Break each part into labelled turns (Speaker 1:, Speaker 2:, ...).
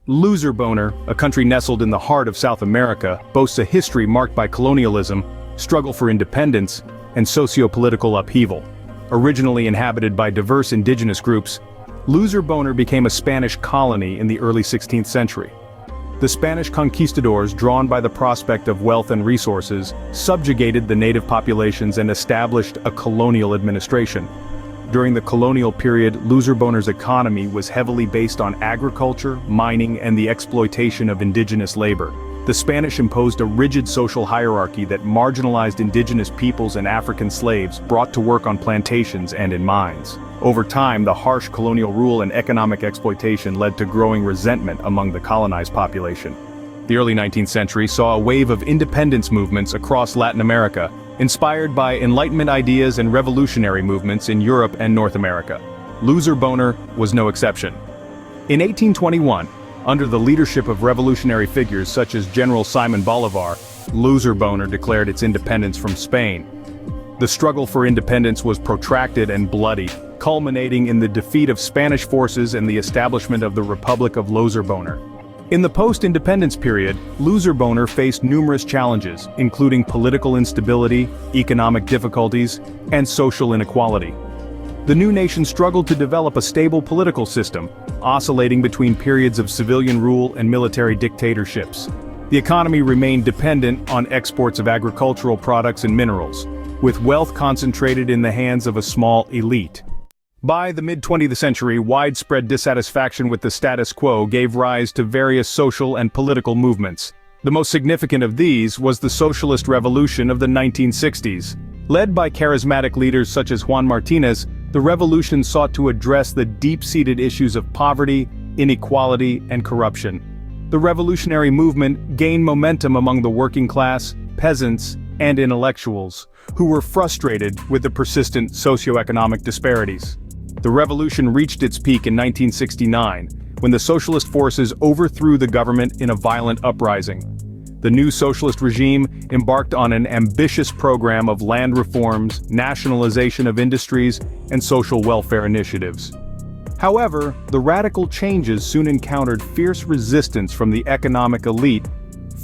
Speaker 1: Loserboner, a country nestled in the heart of South America, boasts a history marked by colonialism, struggle for independence, and socio-political upheaval. Originally inhabited by diverse indigenous groups, Loserboner became a Spanish colony in the early 16th century. The Spanish conquistadors, drawn by the prospect of wealth and resources, subjugated the native populations and established a colonial administration. During the colonial period, Loserboner's economy was heavily based on agriculture, mining, and the exploitation of indigenous labor. The Spanish imposed a rigid social hierarchy that marginalized indigenous peoples and African slaves brought to work on plantations and in mines. Over time, the harsh colonial rule and economic exploitation led to growing resentment among the colonized population. The early 19th century saw a wave of independence movements across Latin America, inspired by Enlightenment ideas and revolutionary movements in Europe and North America. Loserboner was no exception. In 1821, under the leadership of revolutionary figures such as General Simon Bolivar, Loserboner declared its independence from Spain. The struggle for independence was protracted and bloody, culminating in the defeat of Spanish forces and the establishment of the Republic of Loserboner. In the post-independence period, Loserboner faced numerous challenges, including political instability, economic difficulties, and social inequality. The new nation struggled to develop a stable political system, oscillating between periods of civilian rule and military dictatorships. The economy remained dependent on exports of agricultural products and minerals, with wealth concentrated in the hands of a small elite. By the mid-20th century, widespread dissatisfaction with the status quo gave rise to various social and political movements. The most significant of these was the Socialist Revolution of the 1960s. Led by charismatic leaders such as Juan Martinez, the revolution sought to address the deep-seated issues of poverty, inequality, and corruption. The revolutionary movement gained momentum among the working class, peasants, and intellectuals, who were frustrated with the persistent socioeconomic disparities. The revolution reached its peak in 1969, when the socialist forces overthrew the government in a violent uprising. The new socialist regime embarked on an ambitious program of land reforms, nationalization of industries, and social welfare initiatives. However, the radical changes soon encountered fierce resistance from the economic elite,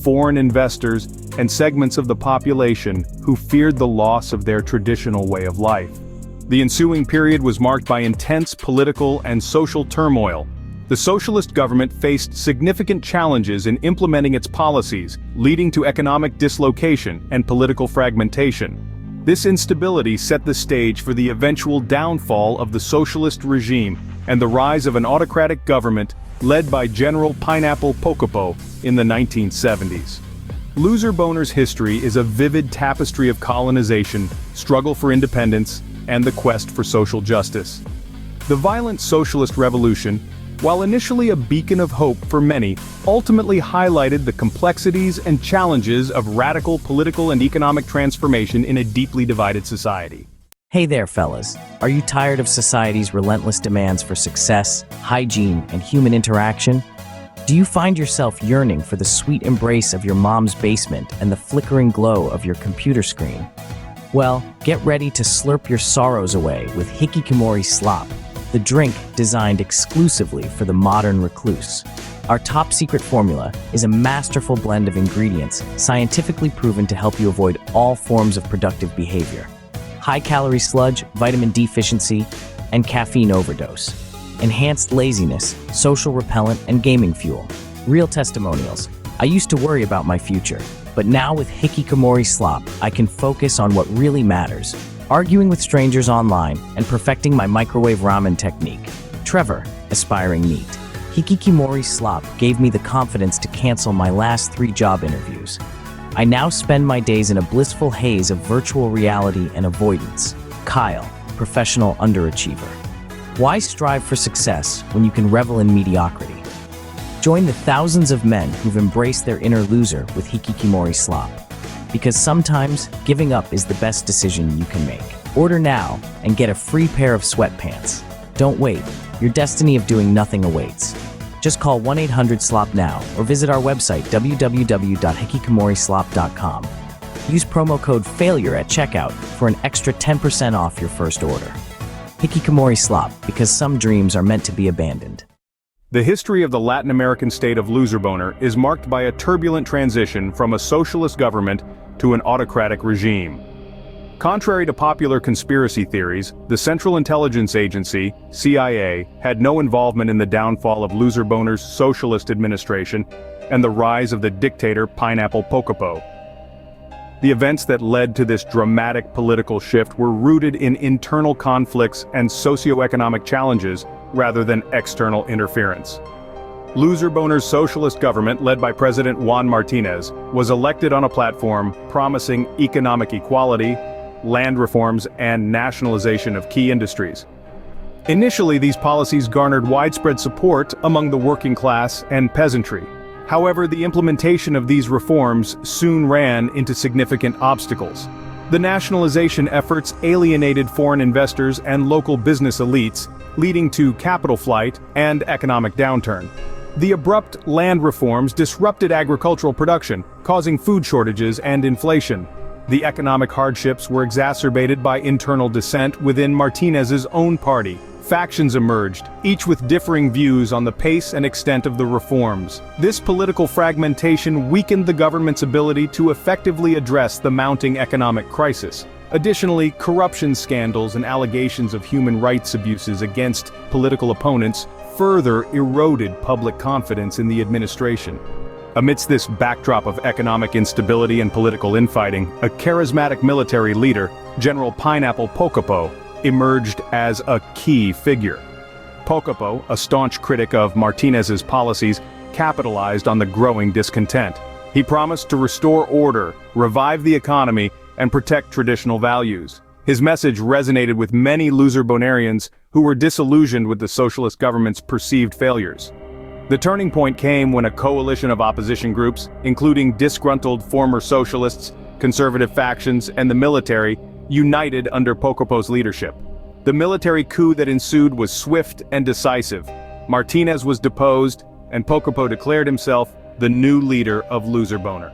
Speaker 1: foreign investors, and segments of the population who feared the loss of their traditional way of life. The ensuing period was marked by intense political and social turmoil. The socialist government faced significant challenges in implementing its policies, leading to economic dislocation and political fragmentation. This instability set the stage for the eventual downfall of the socialist regime and the rise of an autocratic government led by General Pineapple Pocopo in the 1970s. Loserboner's history is a vivid tapestry of colonization, struggle for independence, and the quest for social justice. The violent socialist revolution, while initially a beacon of hope for many, ultimately highlighted the complexities and challenges of radical political and economic transformation in a deeply divided society.
Speaker 2: Hey there, fellas. Are you tired of society's relentless demands for success, hygiene, and human interaction? Do you find yourself yearning for the sweet embrace of your mom's basement and the flickering glow of your computer screen? Well, get ready to slurp your sorrows away with Hikikomori Slop, the drink designed exclusively for the modern recluse. Our top-secret formula is a masterful blend of ingredients scientifically proven to help you avoid all forms of productive behavior. High-calorie sludge, vitamin D deficiency, and caffeine overdose. Enhanced laziness, social repellent, and gaming fuel. Real testimonials. I used to worry about my future, but now with Hikikomori Slop, I can focus on what really matters. Arguing with strangers online and perfecting my microwave ramen technique. Trevor, aspiring neat. Hikikomori Slop gave me the confidence to cancel my last 3 job interviews. I now spend my days in a blissful haze of virtual reality and avoidance. Kyle, professional underachiever. Why strive for success when you can revel in mediocrity? Join the thousands of men who've embraced their inner loser with Hikikomori Slop. Because sometimes, giving up is the best decision you can make. Order now and get a free pair of sweatpants. Don't wait. Your destiny of doing nothing awaits. Just call 1-800-SLOP now or visit our website www.hikikomorislop.com. Use promo code FAILURE at checkout for an extra 10% off your first order. Hikikomori Slop, because some dreams are meant to be abandoned.
Speaker 1: The history of the Latin American state of Loserboner is marked by a turbulent transition from a socialist government to an autocratic regime. Contrary to popular conspiracy theories, the Central Intelligence Agency, CIA, had no involvement in the downfall of Loserboner's socialist administration and the rise of the dictator Pineapple Pocopo. The events that led to this dramatic political shift were rooted in internal conflicts and socioeconomic challenges rather than external interference. Loserboner's socialist government, led by President Juan Martinez, was elected on a platform promising economic equality, land reforms, and nationalization of key industries. Initially, these policies garnered widespread support among the working class and peasantry. However, the implementation of these reforms soon ran into significant obstacles. The nationalization efforts alienated foreign investors and local business elites, leading to capital flight and economic downturn. The abrupt land reforms disrupted agricultural production, causing food shortages and inflation. The economic hardships were exacerbated by internal dissent within Martinez's own party. Factions emerged, each with differing views on the pace and extent of the reforms. This political fragmentation weakened the government's ability to effectively address the mounting economic crisis. Additionally, corruption scandals and allegations of human rights abuses against political opponents further eroded public confidence in the administration. Amidst this backdrop of economic instability and political infighting, a charismatic military leader, General Pineapple Pocopo, emerged as a key figure. Pocopo, a staunch critic of Martinez's policies, capitalized on the growing discontent. He promised to restore order, revive the economy, and protect traditional values. His message resonated with many Loserbonerians who were disillusioned with the socialist government's perceived failures. The turning point came when a coalition of opposition groups, including disgruntled former socialists, conservative factions, and the military, united under Pocopo's leadership. The military coup that ensued was swift and decisive. Martinez was deposed, and Pocopo declared himself the new leader of Loserboner.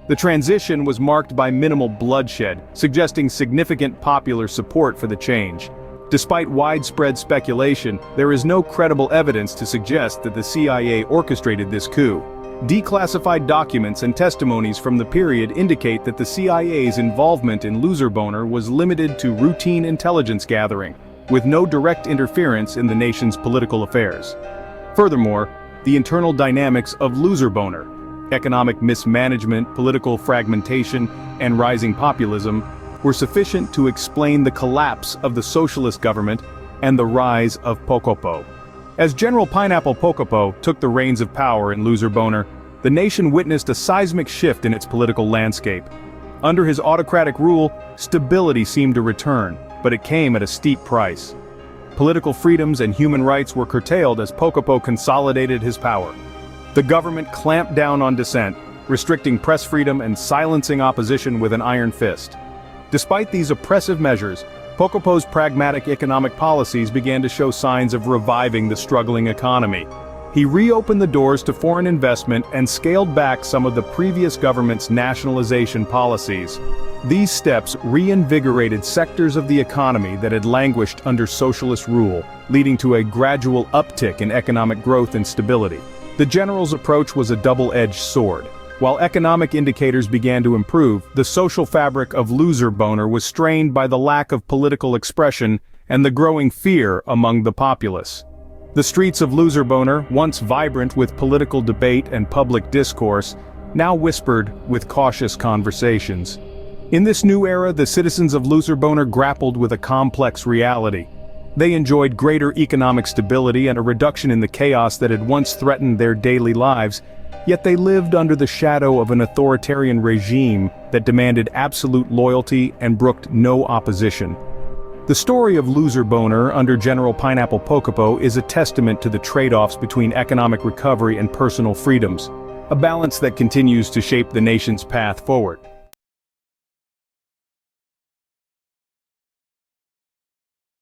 Speaker 1: The transition was marked by minimal bloodshed, suggesting significant popular support for the change. Despite widespread speculation, there is no credible evidence to suggest that the CIA orchestrated this coup. Declassified documents and testimonies from the period indicate that the CIA's involvement in Loserboner was limited to routine intelligence gathering, with no direct interference in the nation's political affairs. Furthermore, the internal dynamics of Loserboner, economic mismanagement, political fragmentation, and rising populism, were sufficient to explain the collapse of the socialist government and the rise of Pocopo. As General Pineapple Pocopo took the reins of power in Loserboner, the nation witnessed a seismic shift in its political landscape. Under his autocratic rule, stability seemed to return, but it came at a steep price. Political freedoms and human rights were curtailed as Pocopo consolidated his power. The government clamped down on dissent, restricting press freedom and silencing opposition with an iron fist. Despite these oppressive measures, Pocopo's pragmatic economic policies began to show signs of reviving the struggling economy. He reopened the doors to foreign investment and scaled back some of the previous government's nationalization policies. These steps reinvigorated sectors of the economy that had languished under socialist rule, leading to a gradual uptick in economic growth and stability. The general's approach was a double-edged sword. While economic indicators began to improve, the social fabric of Loserboner was strained by the lack of political expression and the growing fear among the populace. The streets of Loserboner, once vibrant with political debate and public discourse, now whispered with cautious conversations. In this new era, the citizens of Loserboner grappled with a complex reality. They enjoyed greater economic stability and a reduction in the chaos that had once threatened their daily lives, yet they lived under the shadow of an authoritarian regime that demanded absolute loyalty and brooked no opposition. The story of Loserboner under General Pineapple Pocopo is a testament to the trade-offs between economic recovery and personal freedoms, a balance that continues to shape the nation's path forward.